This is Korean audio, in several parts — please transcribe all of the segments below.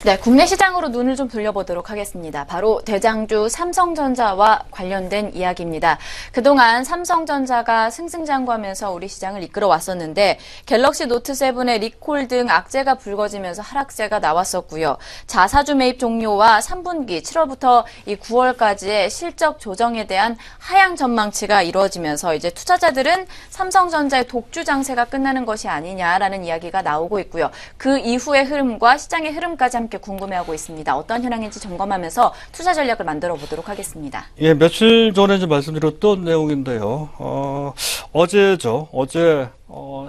네, 국내 시장으로 눈을 좀 돌려보도록 하겠습니다. 바로 대장주 삼성전자와 관련된 이야기입니다. 그동안 삼성전자가 승승장구하면서 우리 시장을 이끌어 왔었는데 갤럭시 노트 7의 리콜 등 악재가 불거지면서 하락세가 나왔었고요. 자사주 매입 종료와 3분기 7월부터 이 9월까지의 실적 조정에 대한 하향 전망치가 이루어지면서 이제 투자자들은 삼성전자의 독주 장세가 끝나는 것이 아니냐라는 이야기가 나오고 있고요. 그 이후의 흐름과 시장의 흐름까지 함께 궁금해하고 있습니다. 어떤 현황인지 점검하면서 투자 전략을 만들어 보도록 하겠습니다. 예, 며칠 전에 좀 말씀드렸던 내용인데요. 어제죠. 어제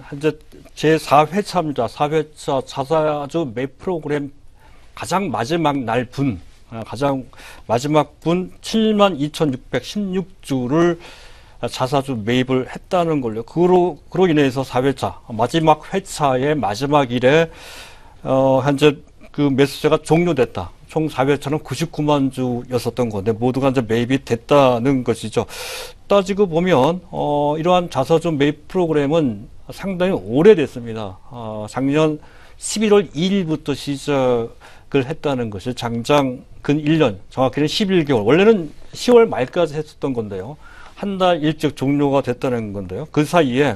현재 제4회차입니다. 4회차 자사주 매입 프로그램 가장 마지막 날 분, 가장 마지막 분 72,616주를 자사주 매입을 했다는 걸요. 그로 인해서 4회차, 마지막 회차의 마지막 일에 현재 그 매수세가 종료됐다. 총 4회차는 99만 주였었던 건데 모두가 이제 매입이 됐다는 것이죠. 따지고 보면 이러한 자사주 매입 프로그램은 상당히 오래됐습니다. 작년 11월 2일부터 시작을 했다는 것이 장장 근 1년, 정확히는 11개월. 원래는 10월 말까지 했었던 건데요. 한 달 일찍 종료가 됐다는 건데요. 그 사이에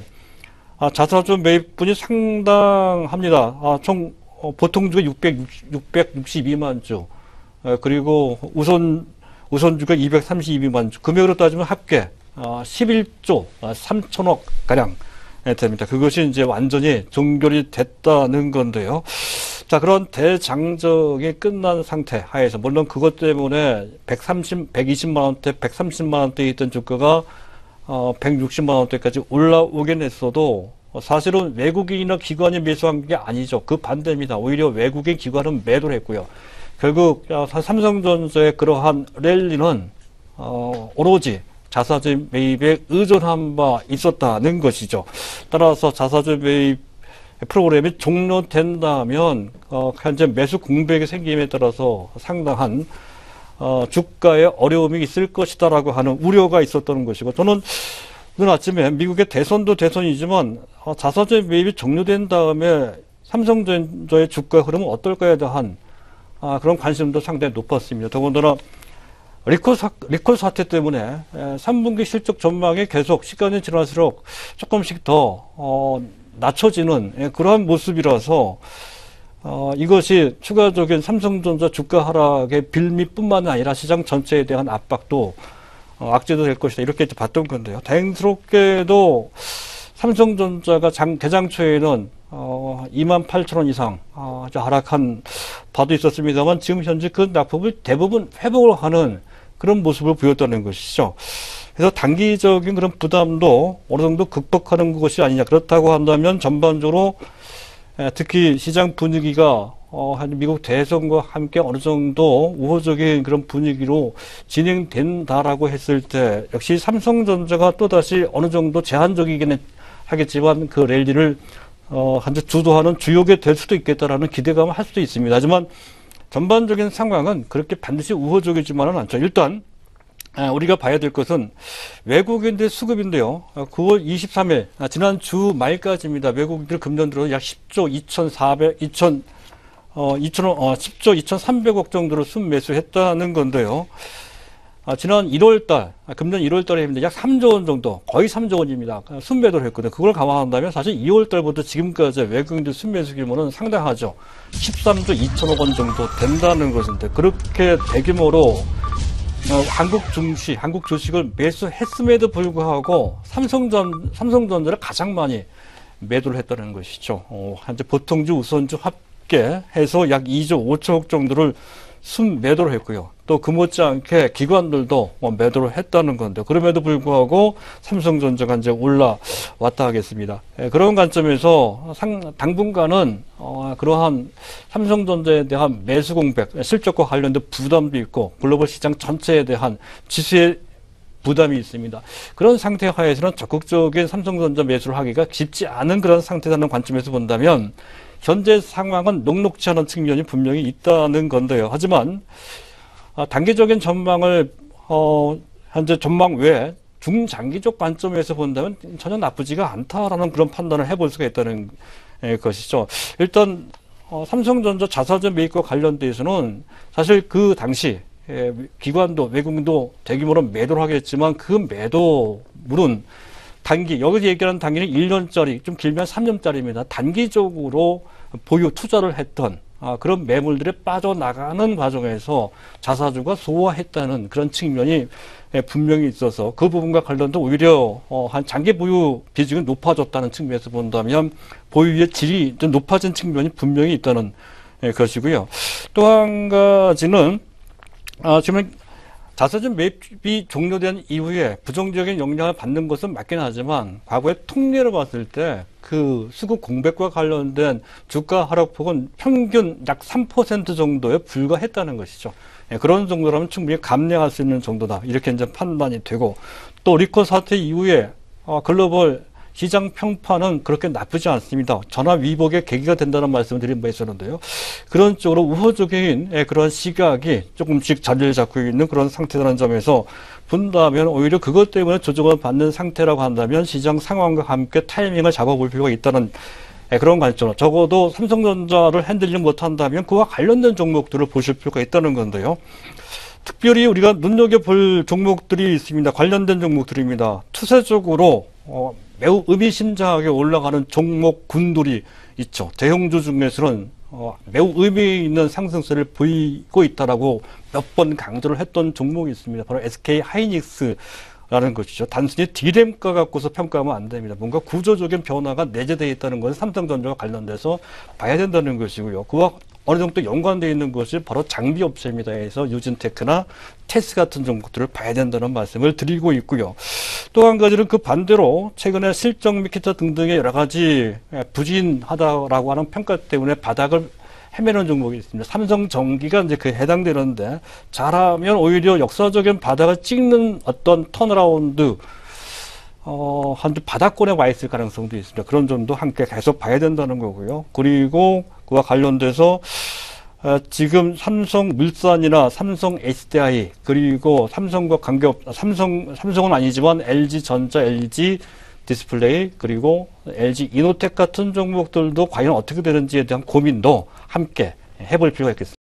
자사주 매입분이 상당합니다. 총 보통주가 662만 주, 그리고 우선주가 232만 주, 금액으로 따지면 합계 11조 3천억 가량 됩니다. 그것이 이제 완전히 종결이 됐다는 건데요. 자, 그런 대장정이 끝난 상태 하에서, 물론 그것 때문에 120만 원대, 130만 원대에 있던 주가가 160만 원대까지 올라오긴 했어도 사실은 외국인이나 기관이 매수한 게 아니죠. 그 반대입니다. 오히려 외국인 기관은 매도를 했고요. 결국 삼성전자의 그러한 랠리는 오로지 자사주 매입에 의존한 바 있었다는 것이죠. 따라서 자사주 매입 프로그램이 종료된다면 현재 매수 공백이 생김에 따라서 상당한 주가에 어려움이 있을 것이다라고 하는 우려가 있었던 것이고, 저는 오늘 아침에 미국의 대선도 대선이지만 자사주 매입이 종료된 다음에 삼성전자의 주가 흐름은 어떨까에 대한 그런 관심도 상당히 높았습니다. 더군다나 리콜 사태 때문에 3분기 실적 전망이 계속 시간이 지날수록 조금씩 더 낮춰지는 그러한 모습이라서 이것이 추가적인 삼성전자 주가 하락의 빌미뿐만 아니라 시장 전체에 대한 압박도 악재도 될 것이다, 이렇게 봤던 건데요. 다행스럽게도 삼성전자가 개장 초에는 28,000원 이상 하락한 바도 있었습니다만 지금 현재 그 낙폭을 대부분 회복을 하는 그런 모습을 보였다는 것이죠. 그래서 단기적인 그런 부담도 어느 정도 극복하는 것이 아니냐. 그렇다고 한다면 전반적으로 특히 시장 분위기가 미국 대선과 함께 어느 정도 우호적인 그런 분위기로 진행된다라고 했을 때 역시 삼성전자가 또다시 어느 정도 제한적이긴 하겠지만 그 랠리를 현재 주도하는 주역이 될 수도 있겠다라는 기대감을 할 수도 있습니다. 하지만 전반적인 상황은 그렇게 반드시 우호적이지만은 않죠. 일단 우리가 봐야 될 것은 외국인들 수급인데요. 9월 23일 지난 주 말까지입니다. 외국인들 금년 들어 약 10조 10조 2,300억 정도로 순매수했다는 건데요. 지난 1월달, 금년 1월달에 약 3조 원 정도, 거의 3조 원입니다. 순매도를 했거든요. 그걸 감안한다면 사실 2월달부터 지금까지 외국인들 순매수 규모는 상당하죠. 13조 2천억 원 정도 된다는 것인데, 그렇게 대규모로 한국 주식을 매수했음에도 불구하고 삼성전자를 가장 많이 매도를 했다는 것이죠. 현재 보통주, 우선주 합계해서 약 2조 5천억 정도를 순매도를 했고요. 또 그 못지않게 기관들도 매도를 했다는 건데, 그럼에도 불구하고 삼성전자가 이제 올라왔다 하겠습니다. 그런 관점에서 당분간은 그러한 삼성전자에 대한 매수 공백, 실적과 관련된 부담도 있고 글로벌 시장 전체에 대한 지수의 부담이 있습니다. 그런 상태 하에서는 적극적인 삼성전자 매수를 하기가 쉽지 않은 그런 상태라는 관점에서 본다면 현재 상황은 녹록지 않은 측면이 분명히 있다는 건데요. 하지만 단기적인 전망을 현재 전망 외에 중장기적 관점에서 본다면 전혀 나쁘지가 않다라는 그런 판단을 해볼 수가 있다는 것이죠. 일단 삼성전자 자사주 매입과 관련돼서는 사실 그 당시 기관도 외국인도 대규모로 매도를 하겠지만 그 매도물은 단기, 여기서 얘기하는 단기는 1년짜리, 좀 길면 3년짜리입니다. 단기적으로 보유 투자를 했던 그런 매물들이 빠져나가는 과정에서 자사주가 소화했다는 그런 측면이 분명히 있어서 그 부분과 관련도 오히려 한 장기 보유 비중이 높아졌다는 측면에서 본다면 보유의 질이 좀 높아진 측면이 분명히 있다는 것이고요. 또 한 가지는 지금 자사주 매입이 종료된 이후에 부정적인 영향을 받는 것은 맞긴 하지만 과거의 통계를 봤을 때 그 수급 공백과 관련된 주가 하락폭은 평균 약 3% 정도에 불과했다는 것이죠. 그런 정도라면 충분히 감내할 수 있는 정도다. 이렇게 이제 판단이 되고 또 리코 사태 이후에 글로벌 시장 평판은 그렇게 나쁘지 않습니다. 전화 위복의 계기가 된다는 말씀을 드린 바 있었는데요. 그런 쪽으로 우호적인 그런 시각이 조금씩 자리를 잡고 있는 그런 상태라는 점에서 본다면 오히려 그것 때문에 조정을 받는 상태라고 한다면 시장 상황과 함께 타이밍을 잡아볼 필요가 있다는 그런 관점. 적어도 삼성전자를 핸들링 못한다면 그와 관련된 종목들을 보실 필요가 있다는 건데요. 특별히 우리가 눈여겨볼 종목들이 있습니다. 관련된 종목들입니다. 투세적으로 매우 의미심장하게 올라가는 종목군들이 있죠. 대형주 중에서는 매우 의미 있는 상승세를 보이고 있다라고 몇 번 강조를 했던 종목이 있습니다. 바로 SK 하이닉스라는 것이죠. 단순히 D램가 갖고서 평가하면 안 됩니다. 뭔가 구조적인 변화가 내재되어 있다는 것은 삼성전자와 관련돼서 봐야 된다는 것이고요. 그와 어느 정도 연관되어 있는 것이 바로 장비 업체입니다. 그래서 유진테크나 테스 같은 종목들을 봐야 된다는 말씀을 드리고 있고요. 또 한 가지는 그 반대로 최근에 실적 및 기타 등등의 여러 가지 부진하다라고 하는 평가 때문에 바닥을 헤매는 종목이 있습니다. 삼성전기가 이제 그 해당되는데 잘하면 오히려 역사적인 바닥을 찍는 어떤 턴어라운드 한 바닥권에 와 있을 가능성도 있습니다. 그런 점도 함께 계속 봐야 된다는 거고요. 그리고 그와 관련돼서 지금 삼성물산이나 삼성 SDI 그리고 삼성과 관계없 삼성은 아니지만 LG전자, LG 디스플레이 그리고 LG 이노텍 같은 종목들도 과연 어떻게 되는지에 대한 고민도 함께 해볼 필요가 있겠습니다.